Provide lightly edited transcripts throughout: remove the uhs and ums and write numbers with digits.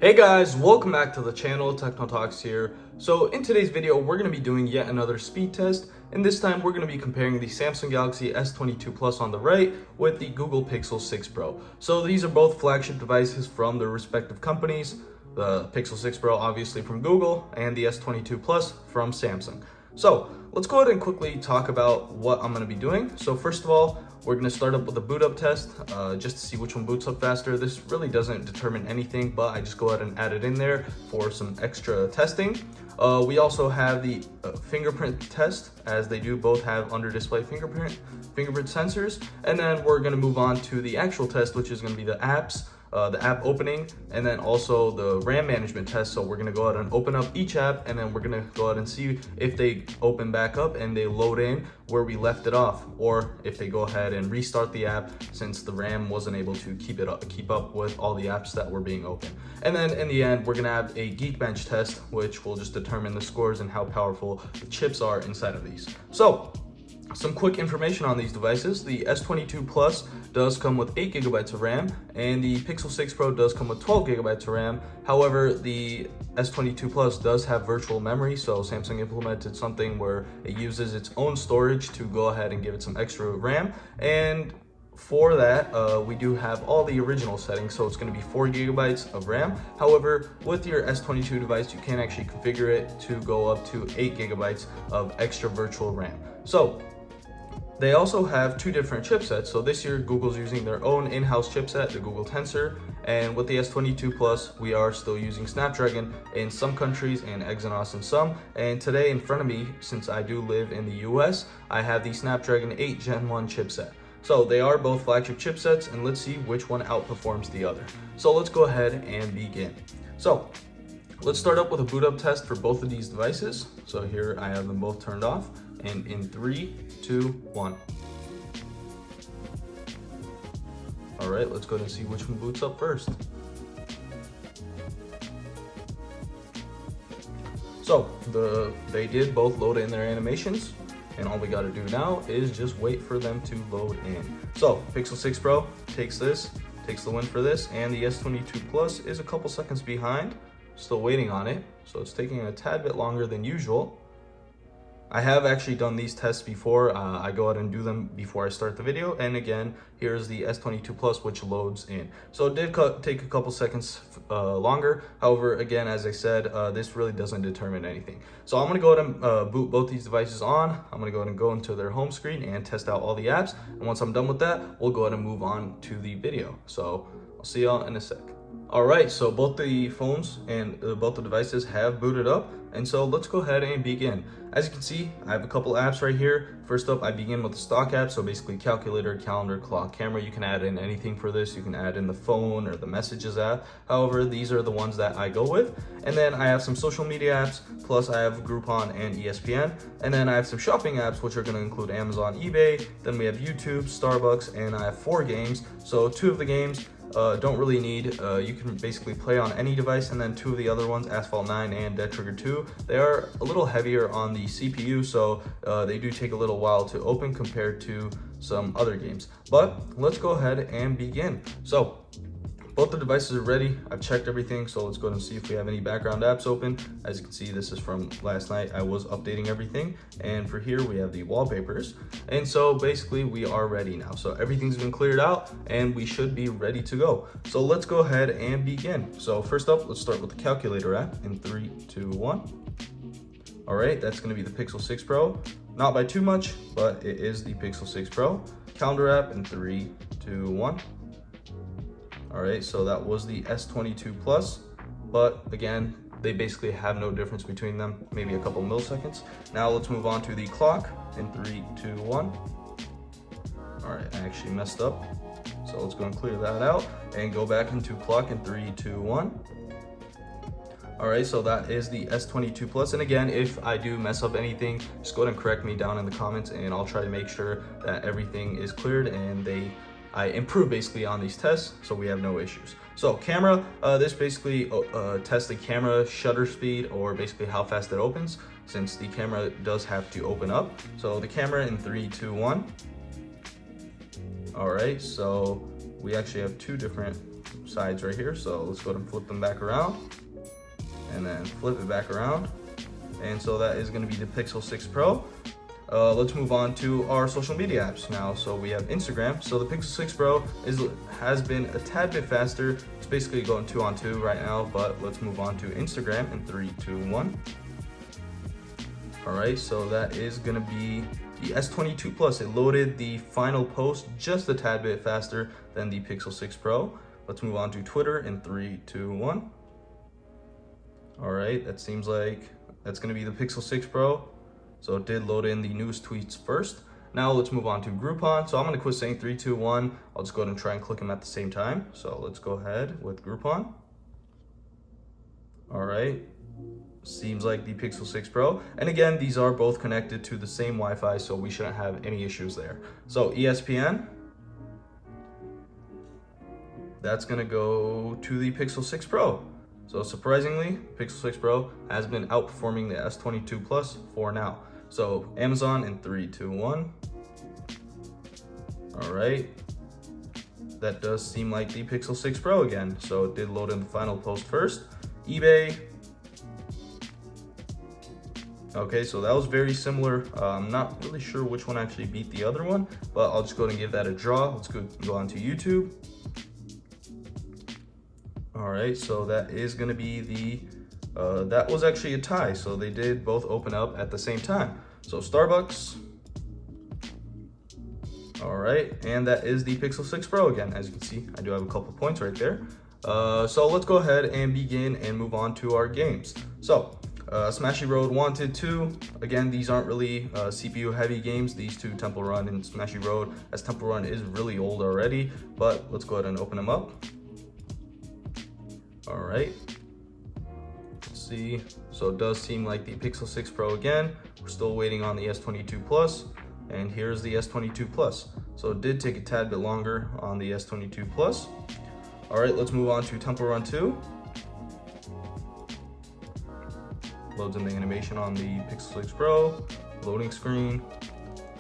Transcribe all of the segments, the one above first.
Hey guys, welcome back to the channel. Techno Talks here. So in today's video, we're going to be doing yet another speed test, and this time we're going to be comparing the Samsung Galaxy S22 Plus on the right with the Google Pixel 6 Pro. So these are both flagship devices from their respective companies. The Pixel 6 Pro obviously from Google and the S22 Plus from Samsung. So let's go ahead and quickly talk about what I'm going to be doing. So first of all, we're going to start up with a boot up test just to see which one boots up faster. This really doesn't determine anything, but I just go ahead and add it in there for some extra testing. We also have the fingerprint test, as they do both have under display fingerprint sensors. And then we're going to move on to the actual test, which is going to be the apps. The app opening, and then also the RAM management test. So we're going to go ahead and open up each app, and then we're going to go ahead and see if they open back up and they load in where we left it off, or if they go ahead and restart the app since the RAM wasn't able to keep up with all the apps that were being opened. And then in the end, we're going to have a Geekbench test, which will just determine the scores and how powerful the chips are inside of these. So some quick information on these devices. The S22 Plus does come with 8 gigabytes of RAM, and the Pixel 6 Pro does come with 12 gigabytes of RAM. However, the S22 Plus does have virtual memory, so Samsung implemented something where it uses its own storage to go ahead and give it some extra RAM. And for that, we do have all the original settings, so it's going to be 4 gigabytes of RAM. However, with your S22 device, you can actually configure it to go up to 8 gigabytes of extra virtual RAM. So they also have two different chipsets. So this year, Google's using their own in-house chipset, the Google Tensor. And with the S22 Plus, we are still using Snapdragon in some countries and Exynos in some. And today in front of me, since I do live in the US, I have the Snapdragon 8 Gen 1 chipset. So they are both flagship chipsets, and let's see which one outperforms the other. So let's go ahead and begin. So let's start up with a boot up test for both of these devices. So here I have them both turned off. And in 3, 2, 1. All right, let's go ahead and see which one boots up first. So they did both load in their animations, and all we got to do now is just wait for them to load in. So Pixel 6 Pro takes the win for this, and the S22 Plus is a couple seconds behind, still waiting on it. So it's taking a tad bit longer than usual. I have actually done these tests before. I go ahead and do them before I start the video. And again, here's the S22 Plus, which loads in. So it did take a couple seconds longer. However, again, as I said, this really doesn't determine anything. So I'm gonna go ahead and boot both these devices on. I'm gonna go ahead and go into their home screen and test out all the apps. And once I'm done with that, we'll go ahead and move on to the video. So I'll see y'all in a sec. All right, so both the phones and both the devices have booted up, and so let's go ahead and begin. As you can see, I have a couple apps right here. First up, I begin with the stock app, so basically calculator, calendar, clock, camera. You can add in anything for this. You can add in the phone or the messages app. However, these are the ones that I go with. And then I have some social media apps, plus I have Groupon and ESPN. And then I have some shopping apps, which are gonna include Amazon, eBay. Then we have YouTube, Starbucks, and I have 4 games. So 2 of the games don't really need, you can basically play on any device, and then 2 of the other ones, Asphalt 9 and Dead Trigger 2, they are a little heavier on the CPU, so they do take a little while to open compared to some other games. But let's go ahead and begin. So both the devices are ready. I've checked everything, so let's go ahead and see if we have any background apps open. As you can see, this is from last night. I was updating everything, and for here we have the wallpapers. And so basically we are ready now. So everything's been cleared out, and we should be ready to go. So let's go ahead and begin. So first up, let's start with the calculator app in 3, 2, 1. All right, that's gonna be the Pixel 6 Pro. Not by too much, but it is the Pixel 6 Pro. Calendar app in 3, 2, 1. All right, so that was the S22 Plus, but again, they basically have no difference between them, maybe a couple milliseconds. Now let's move on to the clock in 3, 2, 1. All right, I actually messed up. So let's go and clear that out and go back into clock in 3, 2, 1. All right, so that is the S22 Plus. And again, if I do mess up anything, just go ahead and correct me down in the comments, and I'll try to make sure that everything is cleared and I improve basically on these tests, so we have no issues. So camera, this basically tests the camera shutter speed, or basically how fast it opens, since the camera does have to open up. So the camera in 3, 2, 1. All right, so we actually have 2 different sides right here. So let's go ahead and flip them back around and then flip it back around. And so that is going to be the Pixel 6 Pro. Let's move on to our social media apps now. So we have Instagram. So the Pixel 6 Pro has been a tad bit faster. It's basically going 2 on 2 right now, but let's move on to Instagram in 3, 2, 1. All right, so that is gonna be the S22 Plus. It loaded the final post just a tad bit faster than the Pixel 6 Pro. Let's move on to Twitter in 3, 2, 1. All right, that seems like that's gonna be the Pixel 6 Pro. So it did load in the newest tweets first. Now let's move on to Groupon. So I'm gonna quit saying 3, 2, 1. I'll just go ahead and try and click them at the same time. So let's go ahead with Groupon. All right, seems like the Pixel 6 Pro. And again, these are both connected to the same Wi-Fi, so we shouldn't have any issues there. So ESPN, that's gonna go to the Pixel 6 Pro. So surprisingly, Pixel 6 Pro has been outperforming the S22 Plus for now. So Amazon in 3, 2, 1. All right, that does seem like the Pixel 6 Pro again. So it did load in the final post first. eBay. Okay, so that was very similar. I'm not really sure which one actually beat the other one, but I'll just go ahead and give that a draw. Let's go on to YouTube. All right, so that is gonna be the, that was actually a tie. So they did both open up at the same time. So Starbucks. All right, and that is the Pixel 6 Pro again. As you can see, I do have a couple points right there. So let's go ahead and begin and move on to our games. So Smashy Road Wanted 2. Again, these aren't really CPU heavy games, these two, Temple Run and Smashy Road, as Temple Run is really old already, but let's go ahead and open them up. All right, let's see. So it does seem like the Pixel 6 Pro again. We're still waiting on the S22 Plus, and here's the S22 Plus. So it did take a tad bit longer on the S22 Plus. All right, let's move on to Temple Run 2. Loads in the animation on the Pixel 6 Pro. Loading screen.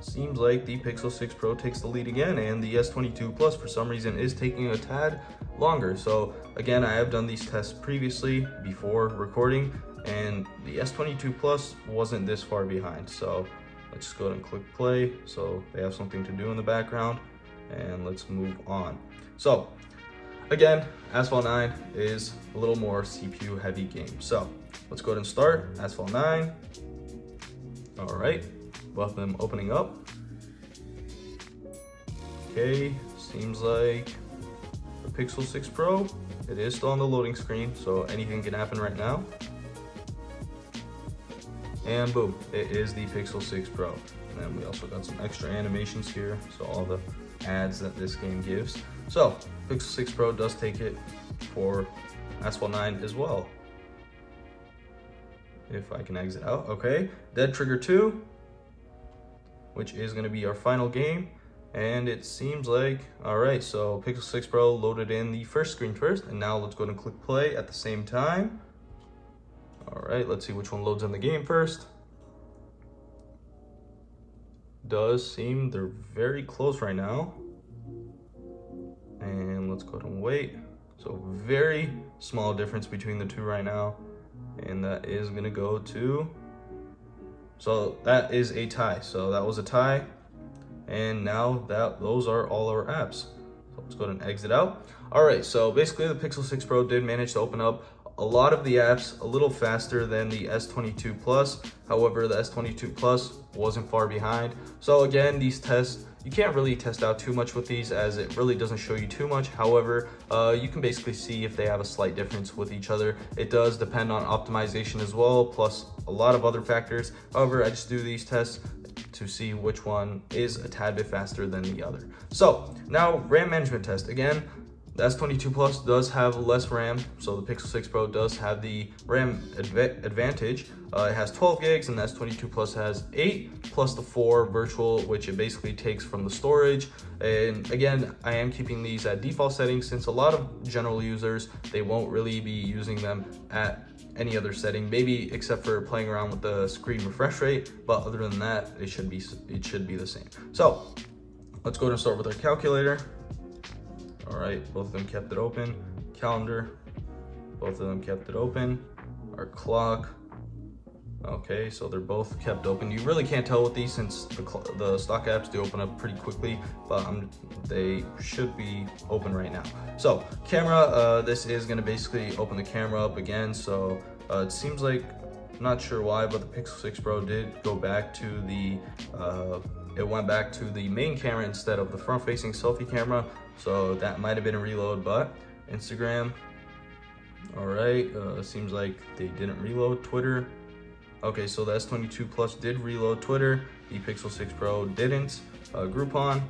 Seems like the Pixel 6 Pro takes the lead again, and the S22 Plus for some reason is taking a tad longer. So again, I have done these tests previously before recording, and the S22 Plus wasn't this far behind. So let's just go ahead and click play. So they have something to do in the background, and let's move on. So again, Asphalt 9 is a little more CPU heavy game. So let's go ahead and start Asphalt 9. All right, both of them opening up. Okay, seems like the Pixel 6 Pro, it is still on the loading screen, so anything can happen right now. And boom, it is the Pixel 6 Pro. And then we also got some extra animations here, so all the ads that this game gives. So Pixel 6 Pro does take it for Asphalt 9 as well. If I can exit out, okay. Dead Trigger 2, which is gonna be our final game. And it seems like, all right, so Pixel 6 Pro loaded in the first screen first, and now let's go ahead and click play at the same time. All right, let's see which one loads in the game first. Does seem they're very close right now. And let's go ahead and wait. So very small difference between the two right now. And that is gonna go to, so that is a tie. So that was a tie. And now those are all our apps. So let's go ahead and exit out. All right, so basically the Pixel 6 Pro did manage to open up a lot of the apps a little faster than the S22 Plus. However, the S22 Plus wasn't far behind. So again, these tests, you can't really test out too much with these as it really doesn't show you too much. However, you can basically see if they have a slight difference with each other. It does depend on optimization as well, plus a lot of other factors. However, I just do these tests to see which one is a tad bit faster than the other. So now RAM management test. Again, the S22 Plus does have less RAM, so the Pixel 6 Pro does have the RAM advantage. It has 12 gigs and the S22 Plus has 8 plus the 4 virtual, which it basically takes from the storage. And again, I am keeping these at default settings since a lot of general users, they won't really be using them at any other setting, maybe except for playing around with the screen refresh rate, but other than that, it should be the same. So let's go ahead and start with our calculator. All right, both of them kept it open. calendar, both of them kept it open. Our clock, okay, so they're both kept open. You really can't tell with these since the stock apps do open up pretty quickly, but they should be open right now. So camera, this is gonna basically open the camera up again. So it seems like, not sure why, but the Pixel 6 Pro did go back to the, it went back to the main camera instead of the front-facing selfie camera. So that might have been a reload, but Instagram, all right, seems like they didn't reload. Twitter, okay, so the S22 Plus did reload Twitter, the Pixel 6 Pro didn't. Groupon,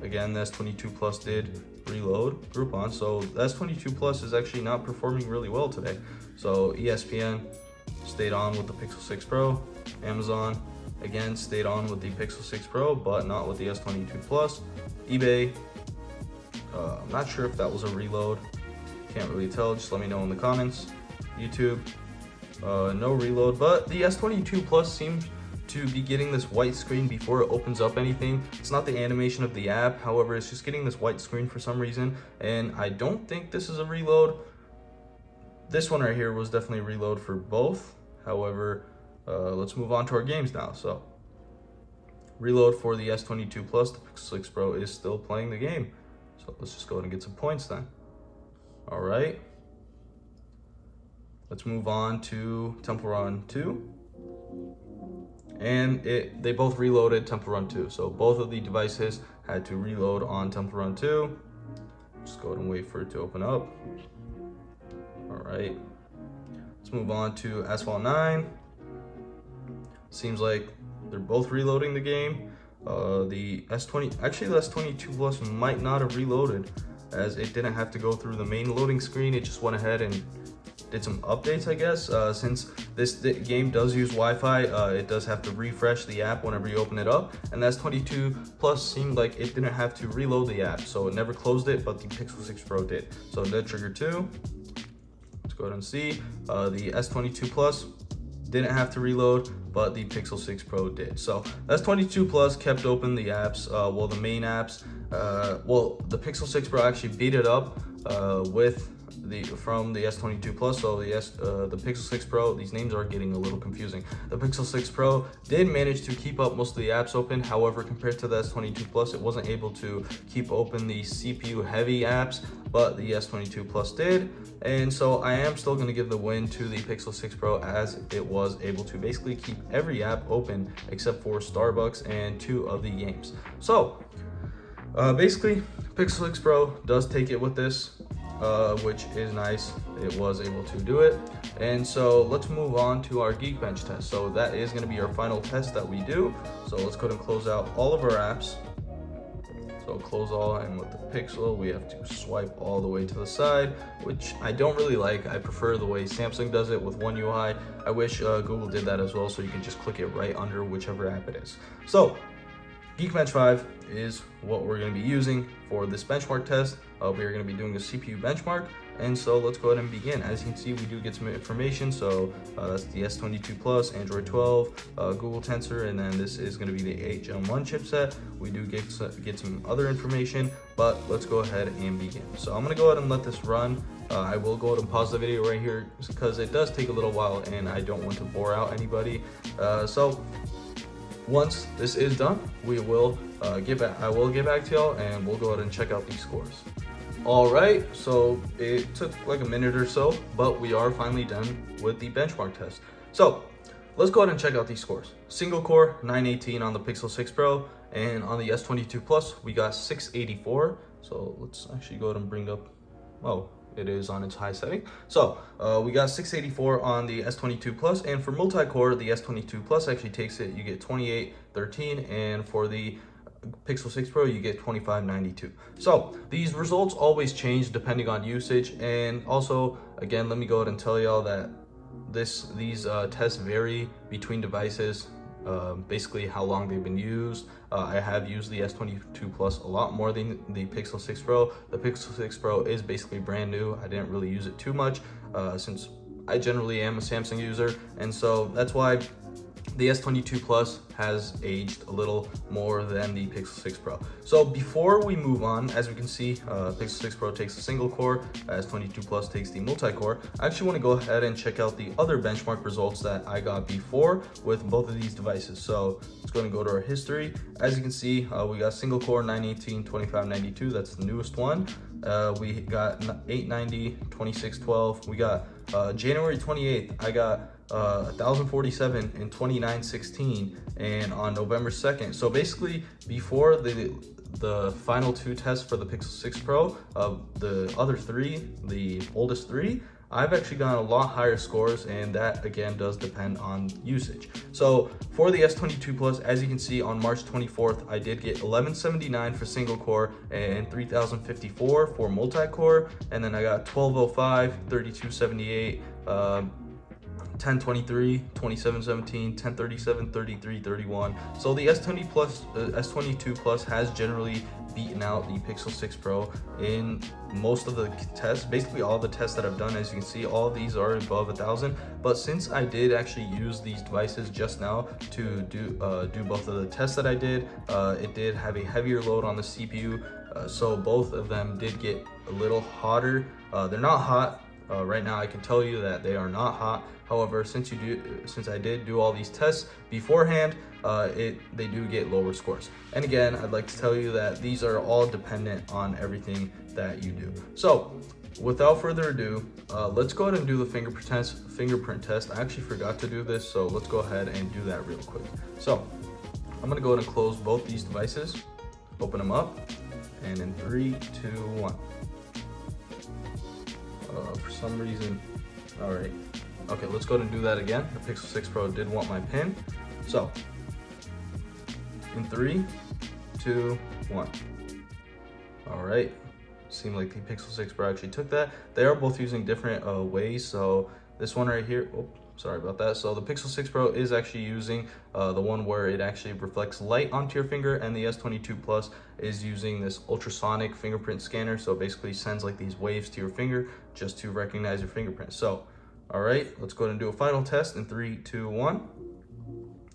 again, the S22 Plus did reload Groupon, so the S22 Plus is actually not performing really well today. So ESPN stayed on with the Pixel 6 Pro. Amazon, again, stayed on with the Pixel 6 Pro, but not with the S22 Plus. eBay, I'm not sure if that was a reload. Can't really tell, just let me know in the comments. YouTube, no reload, but the S22 Plus seems to be getting this white screen before it opens up anything. It's not the animation of the app, however, it's just getting this white screen for some reason, and I don't think this is a reload. This one right here was definitely a reload for both. However, let's move on to our games now. So, reload for the S22 Plus, the Pixel 6 Pro is still playing the game. So let's just go ahead and get some points then. All right. Let's move on to Temple Run 2. And they both reloaded Temple Run 2. So both of the devices had to reload on Temple Run 2. Just go ahead and wait for it to open up. All right. Let's move on to Asphalt 9. Seems like they're both reloading the game. The S22 Plus might not have reloaded, as it didn't have to go through the main loading screen. It just went ahead and did some updates, I guess. Since this game does use Wi-Fi, it does have to refresh the app whenever you open it up. And the S22 Plus seemed like it didn't have to reload the app, so it never closed it, but the Pixel 6 Pro did. So Dead Trigger 2. Let's go ahead and see. The S22 Plus didn't have to reload, but the Pixel 6 Pro did. So S22 Plus kept open the apps, well, the main apps. Well, the Pixel 6 Pro actually beat it up from the S22 Plus. So the Pixel 6 Pro, these names are getting a little confusing. The Pixel 6 Pro did manage to keep up most of the apps open. However, compared to the S22 Plus, it wasn't able to keep open the CPU heavy apps, but the S22 Plus did. And so I am still going to give the win to the Pixel 6 Pro, as it was able to basically keep every app open except for Starbucks and 2 of the games. So basically, Pixel 6 Pro does take it with this, which is nice. It was able to do it. And so let's move on to our Geekbench test. So that is going to be our final test that we do. So let's go ahead and close out all of our apps. So close all, and with the Pixel, we have to swipe all the way to the side, which I don't really like. I prefer the way Samsung does it with One UI. I wish Google did that as well, so you can just click it right under whichever app it is. So Geekbench 5 is what we're going to be using for this benchmark test. We are going to be doing a CPU benchmark, and so let's go ahead and begin. As you can see, we do get some information. So that's the S22 Plus, Android 12, Google Tensor, and then this is going to be the 8-Gen-1 chipset. We do get some other information, but let's go ahead and begin. So I'm going to go ahead and let this run. I will go ahead and pause the video right here because it does take a little while, and I don't want to bore out anybody. So once this is done, we will I will get back to y'all, and we'll go ahead and check out these scores. All right, so it took like a minute or so, but we are finally done with the benchmark test. So let's go ahead and check out these scores. Single core 918 on the Pixel 6 Pro, and on the S22 Plus we got 684. So let's actually go ahead and bring up, oh, it is on its high setting. So we got 684 on the S22 Plus, and for multi-core, the S22 Plus actually takes it. You get 2813, and for the Pixel 6 Pro, you get 2592. So these results always change depending on usage, and also, again, let me go ahead and tell y'all that these tests vary between devices. Basically how long they've been used. I have used the S22 Plus a lot more than the Pixel 6 Pro. The Pixel 6 Pro is basically brand new. I didn't really use it too much since I generally am a Samsung user, and so that's why the S22 Plus has aged a little more than the Pixel 6 Pro. So before we move on, as we can see, Pixel 6 Pro takes a single core, S22 Plus takes the multi-core. I actually want to go ahead and check out the other benchmark results that I got before with both of these devices. So let's go and go to our history. As you can see, we got single core 918, 2592, that's the newest one. We got 890, 2612. We got January 28th, I got 1047 and 2916, and on November 2nd. So basically, before the final two tests for the Pixel 6 Pro, the other three, the oldest three, I've actually gotten a lot higher scores, and that again does depend on usage. So for the S22 Plus, as you can see, on March 24th, I did get 1179 for single core and 3054 for multi-core, and then I got 1205, 3278, 1023, 2717, 1037, 3331. So the S22 Plus has generally beaten out the Pixel 6 Pro in most of the tests. Basically all the tests that I've done, as you can see, all of these are above 1,000. But since I did actually use these devices just now to do both of the tests that I did, it did have a heavier load on the CPU. So both of them did get a little hotter. They're not hot. Right now I can tell you that they are not hot. However, since I did do all these tests beforehand, they do get lower scores. And again, I'd like to tell you that these are all dependent on everything that you do. So without further ado, let's go ahead and do the fingerprint test. I actually forgot to do this, so let's go ahead and do that real quick. So I'm gonna go ahead and close both these devices, open them up, and in 3, 2, 1. For some reason, all right. Okay, let's go ahead and do that again. The Pixel 6 Pro did want my pin. So, in 3, 2, 1. All right, seemed like the Pixel 6 Pro actually took that. They are both using different ways. So this one right here, oh, sorry about that. So the Pixel 6 Pro is actually using the one where it actually reflects light onto your finger, and the S22 Plus is using this ultrasonic fingerprint scanner. So it basically sends like these waves to your finger just to recognize your fingerprint. So, all right, let's go ahead and do a final test in 3, 2, 1.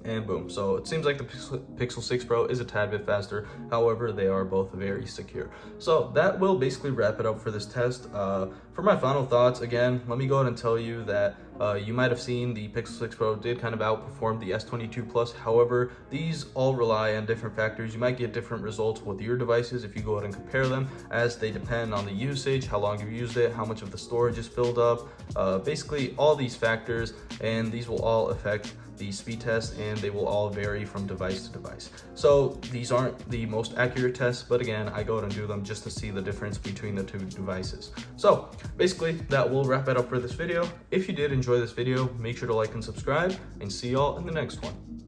And boom. So it seems like the Pixel 6 Pro is a tad bit faster. However, they are both very secure. So that will basically wrap it up for this test. For my final thoughts, again, let me go ahead and tell you that you might have seen the Pixel 6 Pro did kind of outperform the S22 Plus. However, these all rely on different factors. You might get different results with your devices if you go ahead and compare them, as they depend on the usage, how long you've used it, how much of the storage is filled up, basically all these factors, and these will all affect the speed test, and they will all vary from device to device. So these aren't the most accurate tests, but again, I go ahead and do them just to see the difference between the two devices. So basically, that will wrap it up for this video. If you did enjoy this video, make sure to like and subscribe, and see y'all in the next one.